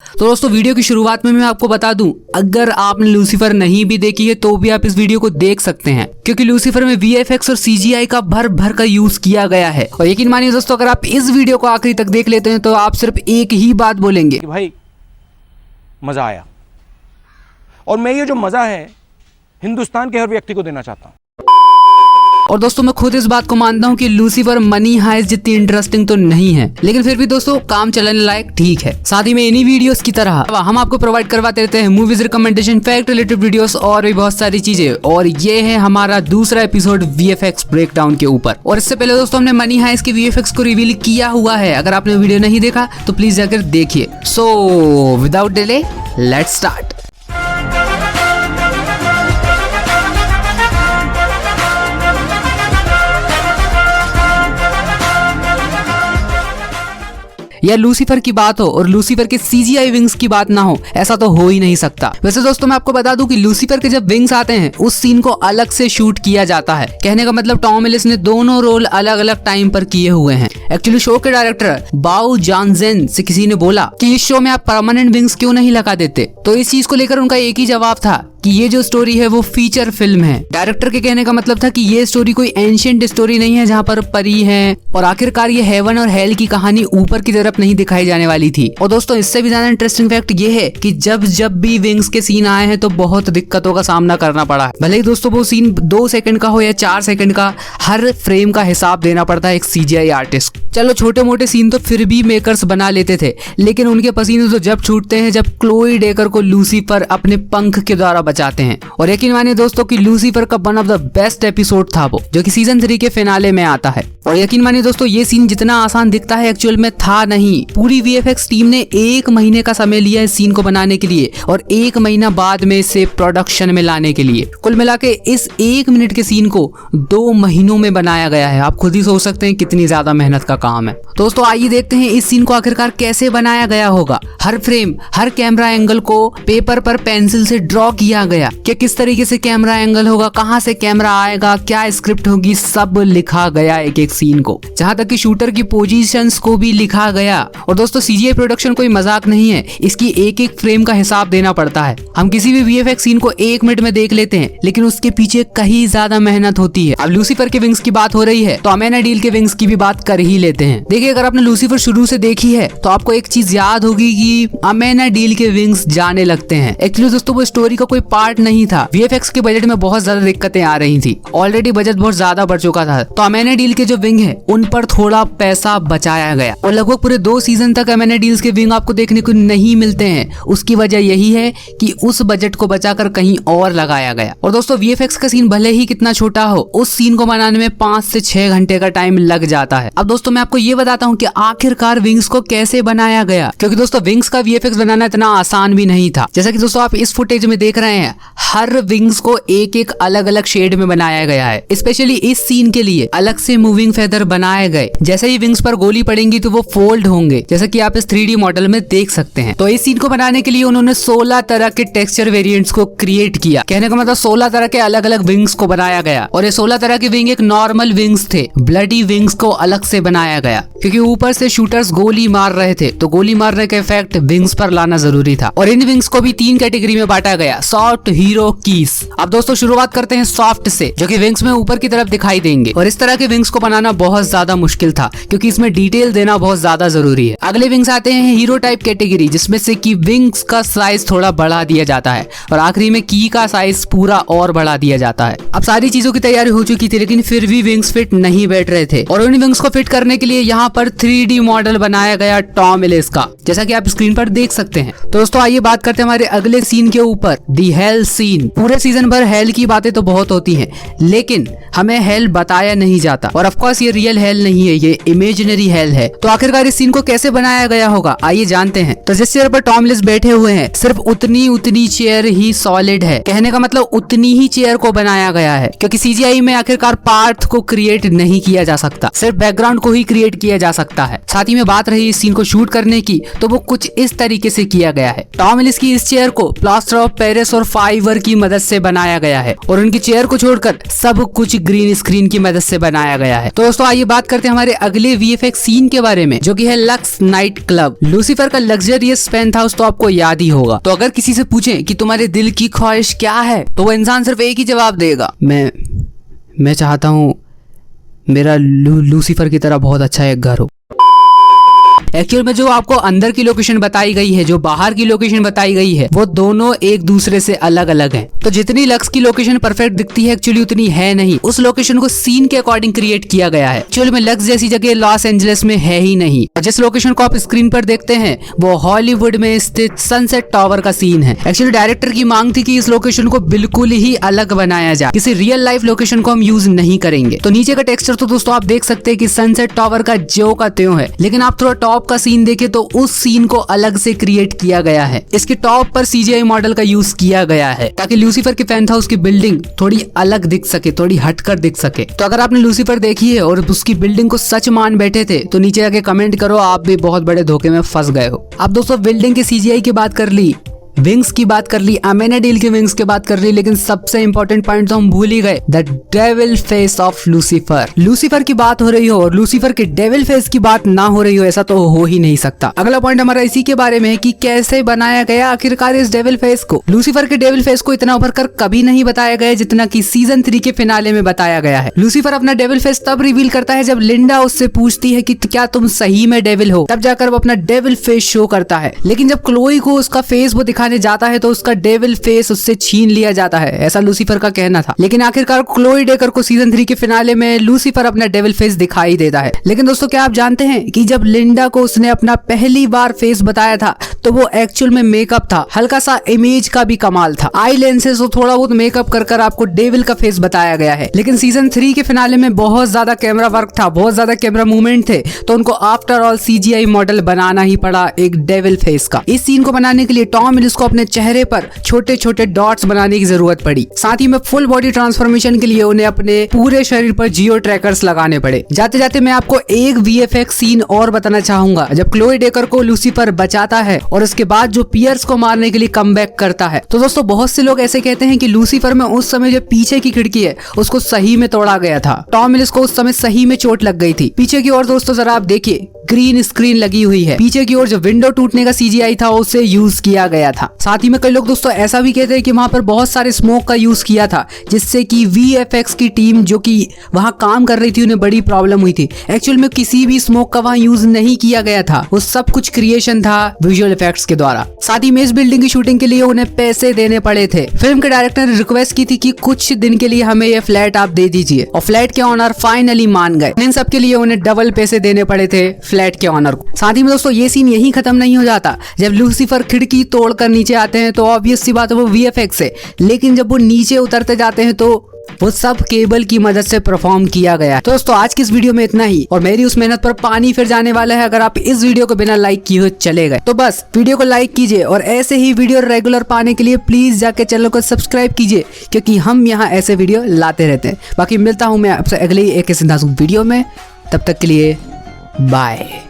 तो दोस्तों वीडियो की शुरुआत में मैं आपको बता दूं, अगर आपने लूसीफर नहीं भी देखी है तो भी आप इस वीडियो को देख सकते हैं, क्योंकि लूसीफर में VFX और CGI का भर भर का यूज किया गया है। और यकीन मानिए दोस्तों, अगर आप इस वीडियो को आखिरी तक देख लेते हैं तो आप सिर्फ एक ही बात बोलेंगे, भाई मजा आया। और मैं ये जो मजा है हिंदुस्तान के हर व्यक्ति को देना चाहता हूं। और दोस्तों मैं खुद इस बात को मानता हूँ कि लूसीफर मनी हाइस्ट जितनी इंटरेस्टिंग तो नहीं है, लेकिन फिर भी दोस्तों काम चलाने लायक ठीक है। साथ ही में इन्हीं वीडियोस की तरह हम आपको प्रोवाइड करवाते रहते हैं movies recommendation, fact related videos और भी बहुत सारी चीजें। और ये है हमारा दूसरा एपिसोड VFX ब्रेकडाउन के ऊपर। और इससे पहले दोस्तों हमने मनी हाइस्ट की VFX को रिवील किया हुआ है, अगर आपने वीडियो नहीं देखा तो प्लीज जाकर देखिए। So without delay let's start. या लूसीफर की बात हो और लूसीफर के CGI विंग्स की बात ना हो, ऐसा तो हो ही नहीं सकता। वैसे दोस्तों मैं आपको बता दूं कि लूसीफर के जब विंग्स आते हैं उस सीन को अलग से शूट किया जाता है। कहने का मतलब टॉम विलिस ने दोनों रोल अलग अलग टाइम पर किए हुए हैं। एक्चुअली शो के डायरेक्टर बाउ जानजेन से किसी ने बोला कि इस शो में आप परमानेंट विंग्स क्यों नहीं लगा देते, तो इस चीज को लेकर उनका एक ही जवाब था कि ये जो स्टोरी है वो फीचर फिल्म है। डायरेक्टर के कहने का मतलब था कि ये स्टोरी कोई एंशिएंट स्टोरी नहीं है जहाँ पर परी है, और आखिरकार ये हेवन और हेल की कहानी ऊपर की तरफ नहीं दिखाई जाने वाली थी। और दोस्तों इससे भी ज्यादा इंटरेस्टिंग फैक्ट ये है कि जब भी विंग्स के सीन आए हैं तो बहुत दिक्कतों का सामना करना पड़ा है। भले ही दोस्तों वो सीन 2 सेकंड का हो या 4 सेकंड का, हर फ्रेम का हिसाब देना पड़ता है एक CGI आर्टिस्ट। चलो छोटे मोटे सीन तो फिर भी मेकर्स बना लेते थे, लेकिन उनके पसीने तो जब छूटते हैं जब क्लोई डेकर को लूसीफर अपने पंख के द्वारा बचाते हैं। और यकीन मानिए दोस्तों कि लूसीफर का one of the best episode था वो, जो कि सीजन 3 के फिनाले में आता है। और यकीन मानिए दोस्तों ये सीन जितना आसान दिखता है एक्चुअल में था नहीं। पूरी VFX टीम ने 1 महीने का समय लिया इस सीन को बनाने के लिए और 1 महीना बाद में इसे प्रोडक्शन में लाने के लिए। कुल मिला के इस 1 मिनट के सीन को 2 महीनों में बनाया गया है। आप खुद ही सोच सकते हैं कितनी ज्यादा मेहनत का काम है। दोस्तों आइए देखते हैं इस सीन को आखिरकार कैसे बनाया गया होगा। हर फ्रेम, हर कैमरा एंगल को पेपर पर पेंसिल से ड्रॉ किया गया कि किस तरीके से कैमरा एंगल होगा, कहां से कैमरा आएगा, क्या स्क्रिप्ट होगी, सब लिखा गया एक एक सीन को, जहां तक कि शूटर की पोजीशंस को भी लिखा गया। और दोस्तों CGI प्रोडक्शन कोई मजाक नहीं है, इसकी एक एक फ्रेम का हिसाब देना पड़ता है। हम किसी भी VFX सीन को 1 मिनट में देख लेते हैं, लेकिन उसके पीछे कहीं ज्यादा मेहनत होती है। अब लूसीफर के विंग्स की बात हो रही है तो अमेना डील के विंग्स की भी बात कर ही लेते हैं। देखिए अगर आपने लूसीफर शुरू से देखी है तो आपको एक चीज याद होगी कि अमेना डील के विंग्स जाने लगते हैं। एक्चुअली दोस्तों वो स्टोरी का कोई पार्ट नहीं था। VFX के बजट में बहुत ज्यादा दिक्कतें आ रही थी, ऑलरेडी बजट बहुत ज्यादा बढ़ चुका था, तो अमेना डील के जो विंग है उन पर थोड़ा पैसा बचाया गया। और लगभग पूरे 2 सीजन तक अमेना डील्स के विंग आपको देखने को नहीं मिलते हैं। उसकी वजह यही है कि उस बजट को बचाकर कहीं और लगाया गया। और दोस्तों VFX का सीन भले ही कितना छोटा हो, उस सीन को बनाने में 5 से 6 घंटे का टाइम लग जाता है। अब दोस्तों मैं आपको ये बताता हूँ कि आखिरकार विंग्स को कैसे बनाया गया, क्योंकि दोस्तों विंग्स का VFX बनाना इतना आसान भी नहीं था। जैसा कि दोस्तों आप इस फुटेज में देख रहे हैं, हर विंग्स को एक एक अलग अलग शेड में बनाया गया है। स्पेशली इस सीन के लिए अलग से मूविंग फेदर बनाए गए। जैसे ही विंग्स पर गोली पड़ेंगी तो वो फोल्ड होंगे, जैसा कि आप इस 3D मॉडल में देख सकते हैं। तो इस सीन को बनाने के लिए उन्होंने 16 तरह के टेक्सचर वेरिएंट्स को क्रिएट किया। कहने का मतलब 16 तरह के अलग अलग विंग्स को बनाया गया। और ये 16 तरह के विंग एक नॉर्मल विंग्स थे, ब्लडी विंग्स को अलग से बनाया गया, क्योंकि ऊपर से शूटर्स गोली मार रहे थे तो गोली मारने का इफेक्ट विंग्स पर लाना जरूरी था। और इन विंग्स को भी 3 कैटेगरी में बांटा गया, सॉफ्ट, हीरो, कीस। अब दोस्तों शुरुआत करते हैं सॉफ्ट से, जो कि विंग्स में ऊपर की तरफ दिखाई देंगे। और इस तरह के विंग्स को बनाना बहुत ज्यादा मुश्किल था, क्योंकि इसमें डिटेल देना बहुत ज्यादा जरूरी है। अगले विंग्स आते हैं हीरो टाइप कैटेगरी, जिसमें से कि विंग्स का साइज थोड़ा बढ़ा दिया जाता है और आखिरी में की का साइज पूरा और बढ़ा दिया जाता है। अब सारी चीजों की तैयारी हो चुकी थी, लेकिन फिर भी विंग्स फिट नहीं बैठ रहे थे। और उन विंग्स को फिट करने के लिए यहाँ पर 3D मॉडल बनाया गया टॉम विलिस का, जैसा कि आप स्क्रीन पर देख सकते हैं। तो दोस्तों आइए बात करते हैं हमारे अगले सीन के ऊपर, दी हेल सीन। पूरे सीजन भर हेल की बातें तो बहुत होती हैं, लेकिन हमें हेल बताया नहीं जाता। और ऑफ कोर्स ये रियल हेल नहीं है, ये इमेजिनरी हेल है। तो आखिरकार इस सीन को कैसे बनाया गया होगा आइए जानते हैं। तो जिस चेयर पर टॉम विलिस बैठे हुए हैं, सिर्फ उतनी चेयर ही सॉलिड है। कहने का मतलब उतनी ही चेयर को बनाया गया है, क्योंकि CGI में आखिरकार पार्ट को क्रिएट नहीं किया जा सकता, सिर्फ बैकग्राउंड को ही क्रिएट किया जा सकता है। साथ ही में बात रही इस सीन को शूट करने की, तो वो कुछ इस तरीके से किया गया है। टॉम विलिस की इस चेयर को प्लास्टर ऑफ पेरिस और फाइबर की मदद से बनाया गया है और उनकी चेयर को छोड़कर सब कुछ ग्रीन स्क्रीन की मदद से बनाया गया है। तो दोस्तों आइए बात करते हैं हमारे अगले वीएफएक्स सीन के बारे में, जो कि है लक्स नाइट क्लब। लूसीफर का लग्जरियस पेंट हाउस तो आपको याद ही होगा। तो अगर किसी से पूछें कि तुम्हारे दिल की ख्वाहिश क्या है, तो वो इंसान सिर्फ एक ही जवाब देगा, मैं चाहता हूँ मेरा लूसीफर की तरह बहुत अच्छा एक घर हो। एक्चुअल में जो आपको अंदर की लोकेशन बताई गई है, जो बाहर की लोकेशन बताई गई है, वो दोनों एक दूसरे से अलग अलग हैं। तो जितनी लक्स की लोकेशन परफेक्ट दिखती है, एक्चुअली उतनी है नहीं। उस लोकेशन को सीन के अकॉर्डिंग क्रिएट किया गया है। एक्चुअल में लक्स जैसी जगह लॉस एंजलिस में है ही नहीं। जिस लोकेशन को आप स्क्रीन पर देखते हैं वो हॉलीवुड में स्थित सनसेट टावर का सीन है। एक्चुअली डायरेक्टर की मांग थी कि इस लोकेशन को बिल्कुल ही अलग बनाया जाए, किसी रियल लाइफ लोकेशन को हम यूज नहीं करेंगे। तो नीचे का टेक्सचर तो दोस्तों आप देख सकते हैं कि सनसेट टावर का ज्यों का त्यों है, लेकिन आप थोड़ा टॉप का सीन देखे तो उस सीन को अलग से क्रिएट किया गया है। इसके टॉप पर सीजीआई मॉडल का यूज किया गया है ताकि लूसीफर के पेंट हाउस की बिल्डिंग थोड़ी अलग दिख सके, थोड़ी हटकर दिख सके। तो अगर आपने लूसीफर देखी है और उसकी बिल्डिंग को सच मान बैठे थे तो नीचे जाके कमेंट करो, आप भी बहुत बड़े धोखे में फंस गए हो। अब दोस्तों बिल्डिंग के सीजीआई की बात कर ली, विंग्स की बात कर ली, अमेनाडील के विंग्स की बात कर ली, लेकिन सबसे इंपॉर्टेंट पॉइंट तो हम भूल ही गए, the devil face of Lucifer. Lucifer की बात हो रही हो और लूसीफर के डेविल फेस की बात ना हो रही हो, ऐसा तो हो ही नहीं सकता। अगला पॉइंट हमारा इसी के बारे में है कि कैसे बनाया गया आखिरकार इस डेविल फेस को। लूसीफर के डेविल फेस को इतना उभर कर कभी नहीं बताया गया जितना कि सीजन 3 के फिनाले में बताया गया है। लूसीफर अपना डेविल फेस तब रिवील करता है जब लिंडा उससे पूछती है कि क्या तुम सही में डेविल हो, तब जाकर वो अपना डेविल फेस शो करता है। लेकिन जब क्लोई को उसका फेस वो दिखाने जाता है तो उसका डेविल फेस उससे छीन लिया जाता है, ऐसा लूसीफर का कहना था। लेकिन आखिरकार क्लोई डेकर को सीजन 3 के फिनाले में लूसीफर अपना डेविल फेस दिखाई देता है। लेकिन दोस्तों क्या आप जानते हैं कि जब लिंडा को उसने अपना पहली बार फेस बताया था तो वो एक्चुअल में मेकअप था, हल्का सा इमेज का भी कमाल था। आई लेंसेज और थोड़ा बहुत मेकअप कर आपको डेविल का फेस बताया गया है। लेकिन सीजन 3 के फिनाले में बहुत ज्यादा कैमरा वर्क था, बहुत ज्यादा कैमरा मूवमेंट थे, तो उनको आफ्टर ऑल सीजीआई मॉडल बनाना ही पड़ा एक डेविल फेस का। इस सीन को बनाने के लिए टॉम विल्स को अपने चेहरे पर छोटे छोटे डॉट्स बनाने की जरूरत पड़ी। साथ ही में फुल बॉडी ट्रांसफॉर्मेशन के लिए उन्हें अपने पूरे शरीर पर जियो ट्रैकर्स लगाने पड़े। जाते जाते मैं आपको एक वीएफएक्स सीन और बताना चाहूंगा, जब क्लोई डेकर को लूसीफर बचाता है और उसके बाद जो पियर्स को मारने के लिए कमबैक करता है। तो दोस्तों बहुत से लोग ऐसे कहते हैं कि लूसीफर में उस समय जो पीछे की खिड़की है उसको सही में तोड़ा गया था। टॉम विल्स को उस समय सही में चोट लग गई थी। पीछे की ओर दोस्तों जरा आप देखिए, ग्रीन स्क्रीन लगी हुई है। पीछे की ओर जो विंडो टूटने का सीजीआई था उसे यूज किया गया था। साथ ही में कई लोग दोस्तों ऐसा भी कहते हैं कि वहां पर बहुत सारे स्मोक का यूज किया था, जिससे कि वीएफएक्स की टीम जो कि वहां काम कर रही थी उन्हें बड़ी प्रॉब्लम हुई थी। एक्चुअल में किसी भी स्मोक का वहां यूज नहीं किया गया था, वो सब कुछ क्रिएशन था विजुअल इफेक्ट्स के द्वारा। साथ ही में इस बिल्डिंग की शूटिंग के लिए उन्हें पैसे देने पड़े थे। फिल्म के डायरेक्टर ने रिक्वेस्ट की थी कि कुछ दिन के लिए हमें ये फ्लैट आप दे दीजिए, और फ्लैट के ऑनर फाइनली मान गए। इन सब के लिए उन्हें डबल पैसे देने पड़े थे फ्लैट के ऑनर को। साथ ही में दोस्तों ये सीन यही खत्म नहीं हो जाता। जब लूसीफर खिड़की तोड़कर नीचे आते हैं तो ऑब्वियस सी बात है वो वीएफएक्स है, लेकिन जब वो नीचे उतरते जाते हैं तो वो सब केबल की मदद से परफॉर्म किया गया। तो दोस्तों आज की इस वीडियो में इतना ही, और मेरी उस मेहनत पर पानी फिर जाने वाला है अगर आप इस वीडियो को बिना लाइक किए हुए चले गए। तो बस वीडियो को लाइक कीजिए और ऐसे ही वीडियो रेगुलर पाने के लिए प्लीज जाके चैनल को सब्सक्राइब कीजिए, क्योंकि हम यहाँ ऐसे वीडियो लाते रहते हैं। बाकी मिलता हूँ मैं आपसे अगले एक वीडियो में, तब तक के लिए बाय।